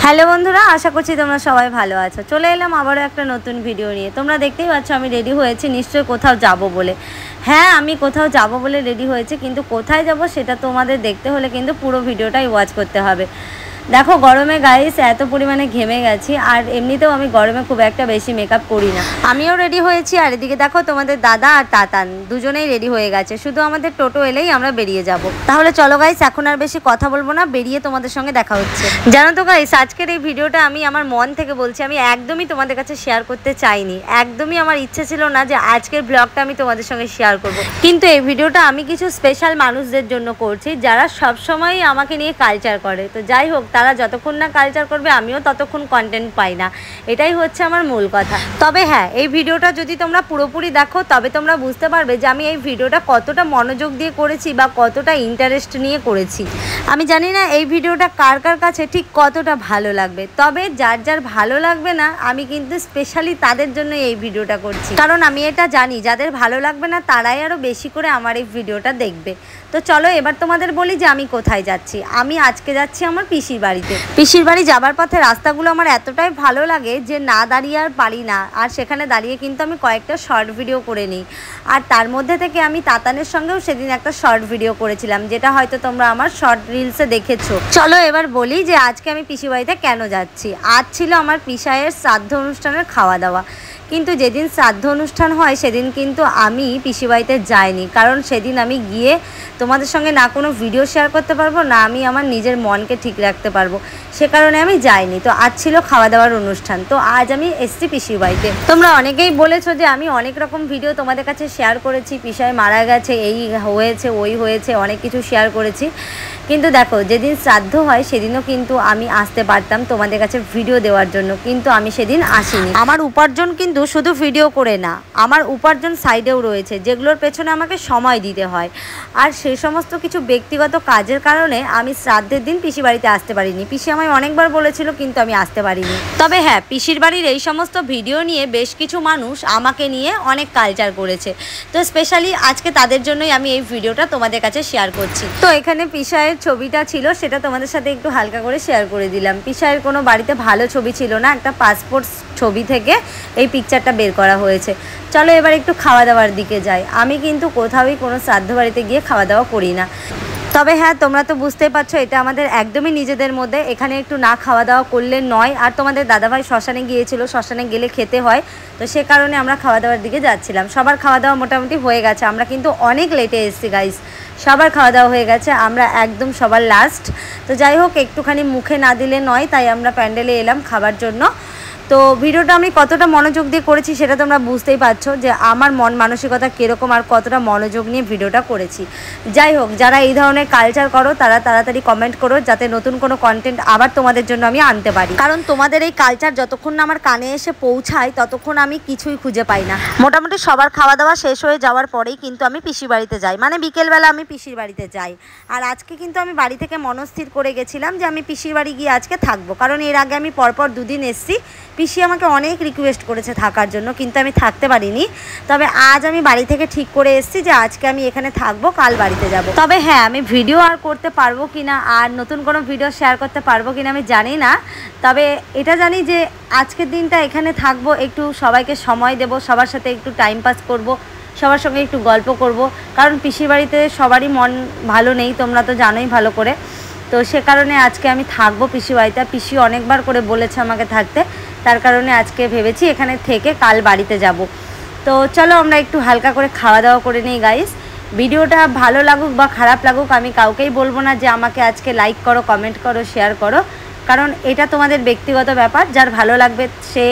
Hello বন্ধুরা, আশা করছি তোমরা সবাই ভালো আছো। চলে এলাম আবারও একটা নতুন ভিডিও নিয়ে। তোমরা দেখতেই পাচ্ছ আমি রেডি হয়েছি নিশ্চয়ই কোথাও যাব বলে। হ্যাঁ, আমি কোথাও যাব বলে রেডি হয়েছি, কিন্তু কোথায় যাব সেটা তোমাদের দেখতে হলে কিন্তু পুরো ভিডিওটাই ওয়াচ করতে হবে। দেখো গরমে গাইস এত পরিমাণে ঘেমে গেছি, আর এমনিতেও আমি গরমে খুব একটা বেশি মেকআপ করি না। আমিও রেডি হয়েছি, আর এদিকে দেখো তোমাদের দাদা আর তাতান দুজনেই রেডি হয়ে গেছে। শুধু আমাদের টোটো এলেই আমরা বেরিয়ে যাব। তাহলে চলো গাইস, এখন আর বেশি কথা বলবো না, বেরিয়ে তোমাদের সঙ্গে দেখা হচ্ছে। জানো তো গাইস, আজকের এই ভিডিওটা আমি আমার মন থেকে বলছি, আমি একদমই তোমাদের কাছে শেয়ার করতে চাইনি। একদমই আমার ইচ্ছে ছিল না যে আজকের ব্লগটা আমি তোমাদের সঙ্গে শেয়ার করব, কিন্তু এই ভিডিওটা আমি কিছু স্পেশাল মানুষদের জন্য করছি যারা সবসময় আমাকে নিয়ে কালচার করে। তো যাই হোক, তারা যতক্ষণ না কালচার করবে আমিও ততক্ষণ কন্টেন্ট পাই না, এটাই হচ্ছে আমার মূল কথা। তবে হ্যাঁ, এই ভিডিওটা যদি তোমরা পুরোপুরি দেখো তবে তোমরা বুঝতে পারবে যে আমি এই ভিডিওটা কতটা মনোযোগ দিয়ে করেছি বা কতটা ইন্টারেস্ট নিয়ে করেছি। আমি জানি না এই ভিডিওটা কার কার কাছে ঠিক কতটা ভালো লাগবে, তবে যার যার ভালো লাগবে না আমি কিন্তু স্পেশালি তাদের জন্য এই ভিডিওটা করছি, কারণ আমি এটা জানি যাদের ভালো লাগবে না তারাই আরও বেশি করে আমার এই ভিডিওটা দেখবে। তো চলো এবার তোমাদের বলি যে আমি কোথায় যাচ্ছি। আমি আজকে যাচ্ছি আমার পিসির বাড়িতে। পিসির বাড়ি যাবার পথে রাস্তাগুলো আমার এতটাই ভালো লাগে যে না দাঁড়িয়ে আর পারি না, আর সেখানে দাঁড়িয়ে কিন্তু আমি কয়েকটা শর্ট ভিডিও করে নিই। আর তার মধ্যে থেকে আমি তাতানের সঙ্গেও সেদিন একটা শর্ট ভিডিও করেছিলাম, যেটা হয়তো তোমরা আমার শর্ট রিলসে দেখেছো। চলো এবার বলি যে আজকে আমি পিসির বাড়িতে কেন যাচ্ছি। আজ ছিল আমার পিসাইয়ের শ্রাদ্ধ অনুষ্ঠানের খাওয়া দাওয়া, কিন্তু যেদিন শ্রাদ্ধ অনুষ্ঠান হয় সেদিন কিন্তু আমি পিসি বাড়িতে যাইনি, কারণ সেদিন আমি গিয়ে তোমাদের সঙ্গে না কোনো ভিডিও শেয়ার করতে পারবো, না আমি আমার নিজের মনকে ঠিক রাখতে পারবো, সে কারণে আমি যাইনি। তো আজ ছিল খাওয়া দাওয়ার অনুষ্ঠান, তো আজ আমি এসছি পিসির বাড়িতে। তোমরা অনেকেই বলেছো যে আমি অনেক রকম ভিডিও তোমাদের কাছে শেয়ার করেছি, পিসাই মারা গেছে, এই হয়েছে ওই হয়েছে, অনেক কিছু শেয়ার করেছি। কিন্তু দেখো, যেদিন শ্রাদ্ধ হয় সেদিনও কিন্তু আমি আসতে পারতাম তোমাদের কাছে ভিডিও দেওয়ার জন্য, কিন্তু আমি সেদিন আসিনি। আমার উপার্জন কিন্তু শুধু ভিডিও করে না, আমার উপার্জন সাইডেও রয়েছে, যেগুলোর পেছনে আমাকে সময় দিতে হয়। আর সেই সমস্ত কিছু ব্যক্তিগত কাজের কারণে আমি শ্রাদ্ধের দিন পিসি বাড়িতে আসতে পারিনি। পিসি আমায় অনেকবার বলেছিল, কিন্তু আমি আসতে পারিনি। তবে হ্যাঁ, পিসির বাড়ির এই সমস্ত ভিডিও নিয়ে বেশ কিছু মানুষ আমাকে নিয়ে অনেক কালচার করেছে, তো স্পেশালি আজকে তাদের জন্যই আমি এই ভিডিওটা তোমাদের কাছে শেয়ার করছি। তো এখানে পিসাইয়ের ছবিটা ছিল, সেটা তোমাদের সাথে একটু হালকা করে শেয়ার করে দিলাম। পিসাইয়ের কোনো বাড়িতে ভালো ছবি ছিল না, একটা পাসপোর্ট ছবি থেকে এই পিকচারটা বের করা হয়েছে। চলো এবার একটু খাওয়া দাওয়ার দিকে যাই। আমি কিন্তু কোথাওই কোনো শ্রাদ্ধ বাড়িতে গিয়ে খাওয়া দাওয়া করি না, তবে হ্যাঁ, তোমরা তো বুঝতেই পারছো এটা আমাদের একদমই নিজেদের মধ্যে, এখানে একটু না খাওয়া দাওয়া করলে নয়। আর তোমাদের দাদাভাই শ্মশানে গিয়েছিল, শ্মশানে গেলে খেতে হয়, তো সে কারণে আমরা খাওয়া দাওয়ার দিকে যাচ্ছিলাম। সবার খাওয়া দাওয়া মোটামুটি হয়ে গেছে, আমরা কিন্তু অনেক লেটে এসেছি গাইস। সবার খাওয়া দাওয়া হয়ে গেছে, আমরা একদম সবার লাস্ট। তো যাই হোক, একটুখানি মুখে না দিলে নয়, তাই আমরা প্যান্ডেলে এলাম খাবার জন্য। তো ভিডিওটা আমি কতটা মনোযোগ দিয়ে করেছি সেটা তোমরা বুঝতেই পারছো যে আমার মন মানসিকতা কীরকম আর কতটা মনোযোগ নিয়ে ভিডিওটা করেছি। যাই হোক, যারা এই ধরনের কালচার করো তারা তাড়াতাড়ি কমেন্ট করো, যাতে নতুন কোনো কন্টেন্ট আবার তোমাদের জন্য আমি আনতে পারি, কারণ তোমাদের এই কালচার যতক্ষণ না আমার কানে এসে পৌঁছায় ততক্ষণ আমি কিছুই খুঁজে পাই না। মোটামুটি সবার খাওয়া দাওয়া শেষ হয়ে যাওয়ার পরেই কিন্তু আমি পিসির বাড়িতে যাই, মানে বিকেলবেলা আমি পিসির বাড়িতে যাই। আর আজকে কিন্তু আমি বাড়ি থেকে মনস্থির করে গেছিলাম যে আমি পিসির বাড়ি গিয়ে আজকে থাকবো, কারণ এর আগে আমি পরপর দুদিন এসেছি। পিসি আমাকে অনেক রিকোয়েস্ট করেছে থাকার জন্য, কিন্তু আমি থাকতে পারিনি। তবে আজ আমি বাড়ি থেকে ঠিক করে এসেছি যে আজকে আমি এখানে থাকবো, কাল বাড়িতে যাব। তবে হ্যাঁ, আমি ভিডিও আর করতে পারবো কিনা আর নতুন কোনো ভিডিও শেয়ার করতে পারবো কিনা আমি জানি না, তবে এটা জানি যে আজকের দিনটা এখানে থাকবো, একটু সবাইকে সময় দেব, সবার সাথে একটু টাইম পাস করব, সবার সঙ্গে একটু গল্প করব, কারণ পিসির বাড়িতে সবারই মন ভালো নেই, তোমরা তো জানোই ভালো করে। তো সে কারণে আজকে আমি থাকবো পিসি বাড়িতে। পিসি অনেকবার করে বলেছে আমাকে থাকতে, তার কারণে আজকে ভেবেছি এখানে থেকে কাল বাড়িতে যাব। তো চলো আমরা একটু হালকা করে খাওয়া দাওয়া করে নিই গাইস। ভিডিওটা ভালো লাগুক বা খারাপ লাগুক আমি কাউকেই বলবো না যে আমাকে আজকে লাইক করো, কমেন্ট করো, শেয়ার করো, কারণ এটা তোমাদের ব্যক্তিগত ব্যাপার। যার ভালো লাগবে সে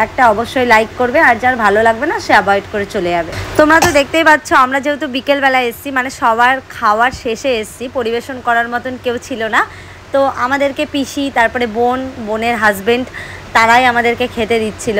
একটা অবশ্যই লাইক করবে, আর যার ভালো লাগবে না সে অ্যাভয়েড করে চলে যাবে। তোমরা তো দেখতেই পাচ্ছ আমরা যেহেতু বিকেলবেলা এসেছি, মানে সবার খাওয়ার শেষে এসেছি, পরিবেশন করার মতন কেউ ছিল না। তো আমাদেরকে পিসি, তারপরে বোনের হাজব্যান্ড, তারাই আমাদেরকে খেতে দিচ্ছিল।